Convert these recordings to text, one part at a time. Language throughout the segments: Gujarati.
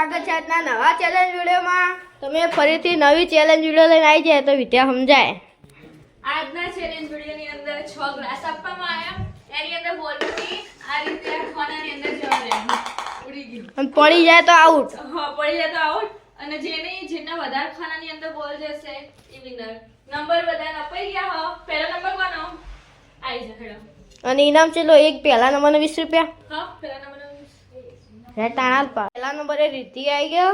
સ્વાગત છે આજના નવા ચેલેન્જ વિડીયોમાં। તમે ફરીથી નવી ચેલેન્જ વિડીયો લઈને આવી જાય તો વિદ્યા સમજાય। આજના ચેલેન્જ વિડીયોની અંદર 6 ગ્લાસ આપવામાં આવ્યા, એની અંદર બોલની આ રીતે ખાનાની અંદર જવા દેવાનું, ઉડી ગયું અને પડી જાય તો આઉટ। હા, પડી જાય તો આઉટ, અને જેના વધારે ખાનાની અંદર બોલ જશે એ વિનર। નંબર બધાને અપાઈ ગયા હો। પહેલો નંબર કોનો આવી છે ખેડો, અને ઇનામ ચેલો એક પહેલા નંબરનો 20 રૂપિયા। હા, પહેલા નંબર હે તાણા પહેલા નંબરે રીતિ આવી ગયો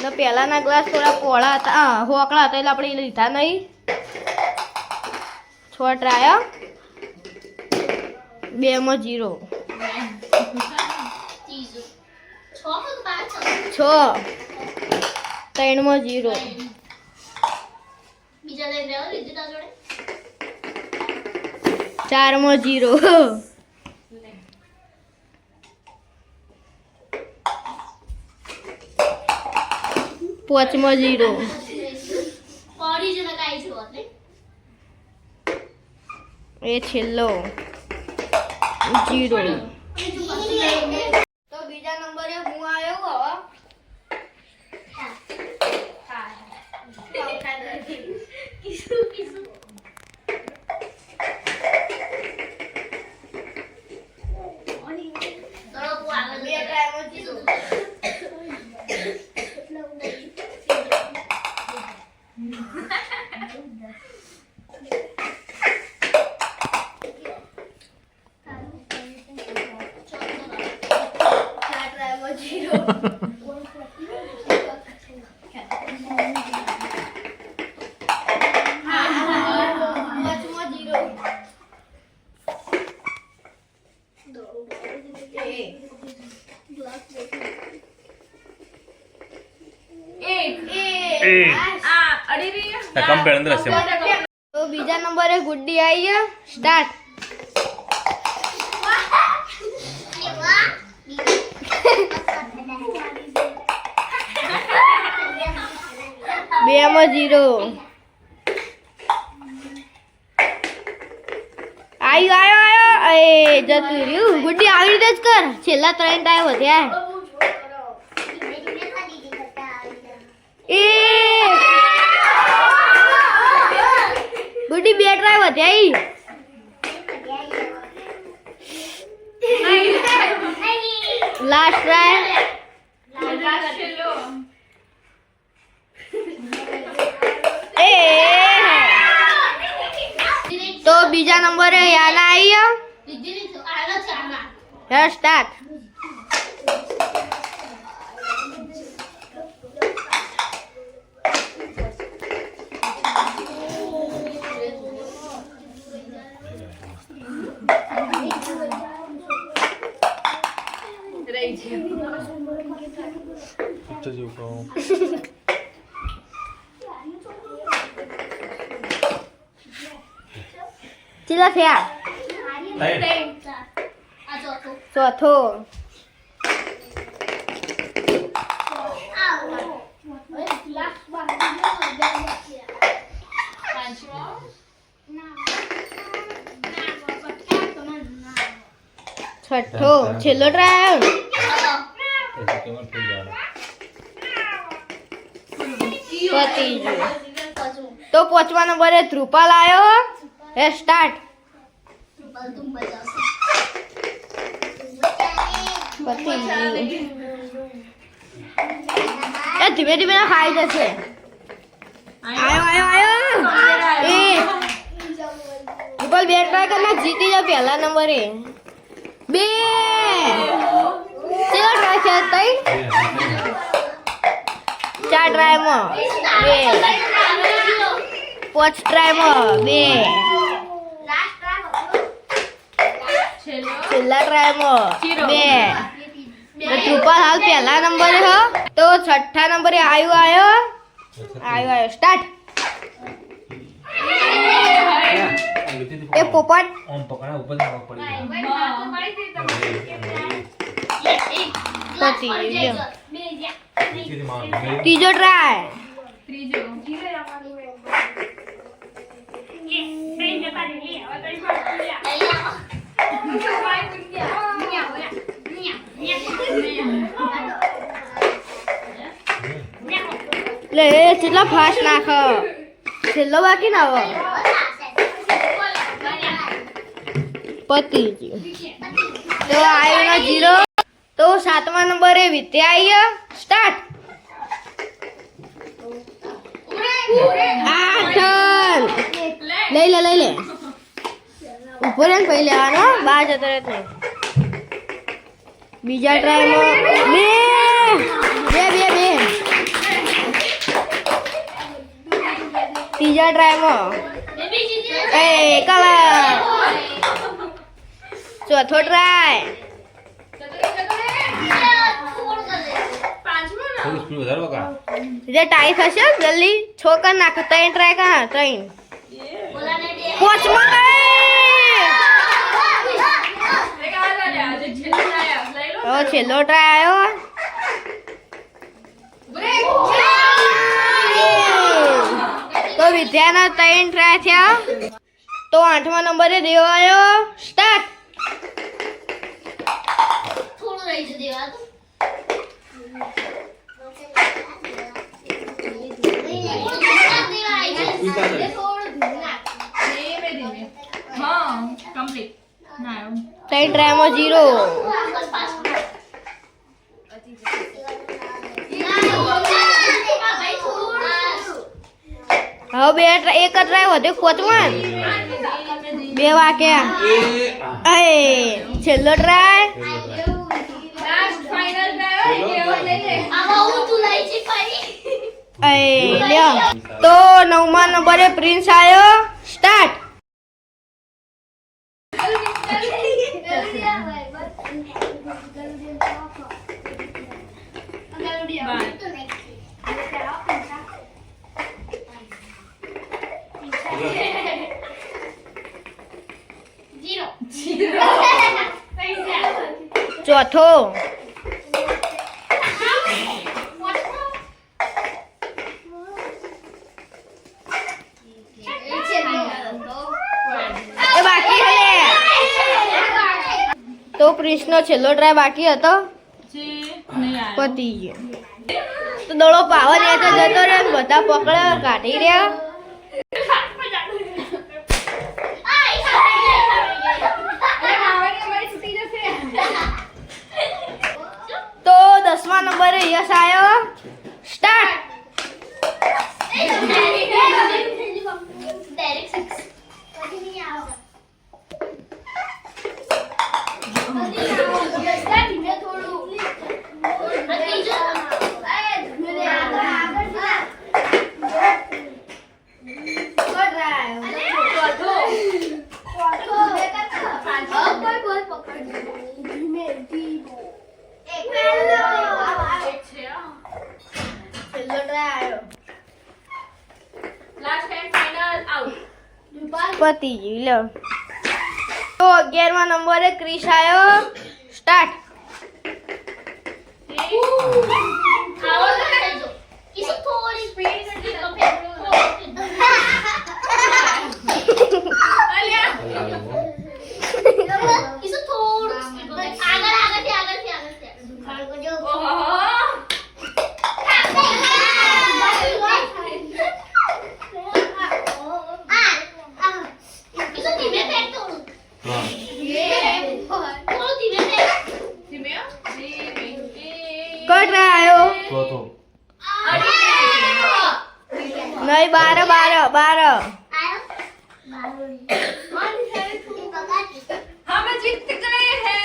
ને પહેલાના ગ્લાસ થોડા પોળા હતા, હોકળા હતા એટલે આપણે લીધા નહીં। 6 ટ્રાય, 2 માં 0, 6 3 માં 0, બીજા લઈ રહ્યો લીધી તા જોડે 4 માં 0, 5 માં 0, પડી જ નકાઈ છો એટલે એ છેલ્લો 0। તો બીજા નંબરે હું આવ્યો હવે। તો બીજા નંબરે ગુડ્ડી આવી ગયા। સ્ટાર્ટ। બે માં 0, આયો એ જતું રહ્યું। ગુડ્ડી આવી રીતે જ કર, છેલ્લા 3 ટાઈમ વધ્યા। એ ગુડ્ડી 2 ટ્રાય વધ્યા। Last try. એ તો બીજા નંબરે યાના આવી લીધી નહીં તો આગળ છે આમાં હે। સ્ટાર્ટ। ચીલા થયા? આ ચોથો ચોથો। છઠ્ઠો, છેલ્લો ટ્રાય। પતી ગયું। તો 5મા નંબરે ધ્રુપાલ આવ્યો। હે સ્ટાર્ટ। તું બજાવશે પતી ગયું। એ ધીમે ધીમે ખાઈ જશે। આયો એ ધ્રુપાલ 2 ટ્રાય કરીને જીતી જાવ પહેલા નંબરે। 2 ચલો ટ્રાય છે તઈ 4 ટ્રાયમાં 2, 5 ટ્રાયમાં 2, છેલ્લા ટ્રાયમાં 2। ધ્રુપાલ હાલ પહેલા નંબરે હો। તો 6ઠ્ઠા નંબરે આયો। સ્ટાર્ટ। એ પોપટ પતી ગયું। ત્રીજો ટ્રાય। લે કેટલા ફાસ્ટ નાખ છેલ્લો બાકી ના હવે પતી ગયું તો આવ્યો ના 0 તો 7મા નંબરે વિદ્યા આવી સ્ટાર્ટ 8 લઈ લે ઉપર ને પહેલે લેવાનો બાર જતો રહે નહીં બીજા ટ્રાયમાં બે ત્રીજા ટ્રાયમાં એ કલર ચોથો ટ્રાય જે ટાઈ થશે જલ્દી છોકર નાખ 3 ટ્રાય કા 3 પાંચમો છેલ્લો ટ્રાય આવ્યો તો વિદ્યાના 3 ટ્રાય થયા તો 8મા નંબરે દેવ આવ્યો સ્ટાર્ટ થોડું રહી જશે દેવા તો હા કમ્પ્લીટ ના આવ્યો 3 ટ્રાયમાં 0 હવે બે એક ટ્રાય વધે પાંચમા 2 વાગ્યા એ છેલ્લો ટ્રાય લાસ્ટ ફાઇનલ ટ્રાય કેવો લઈ લે આવા હું તું લઈ છે પાણી એ લ્યો તો 9મા નંબરે પ્રિન્સ આવ્યો સ્ટાર્ટ ચોથો એ બાકી હે તો પ્રિન્સનો છેલ્લો ટ્રાય બાકી હતો નહીં આવ્યો પતી ગયો તો દડો પાવર એ તો જતો રહ્યો બધા પકડે કાઢી રહ્યા તો 10મા નંબરે યશ આવ્યો start last and final out પતી ગયું લો તો 11મા નંબરે ક્રિશ આવ્યો સ્ટાર્ટ किसी थोड़ी स्पीड करके किसी थोड़ी स्पीड आगे કટ આવ્યો નહીં 12 हम जीत गए हैं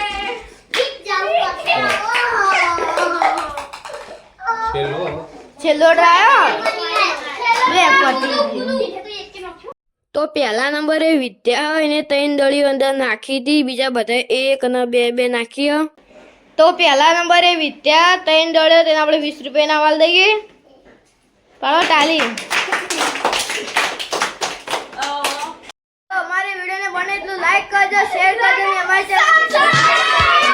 છેલ્લો ટ્રાય લે પતી ગયું તો પહેલા નંબરે વિદ્યા એને 3 દળીઓ અંદર નાખી હતી બીજા બધા 1 અને 2 નાખી તો પહેલા નંબરે વિદ્યા 3 દળીઓ તેને આપણે 20 રૂપિયાના વાલ દઈએ પાડો ટાલી અમારી વિડીયોને બને એટલું લાઈક કરજો શેર કરજો અને અમારી ચેનલ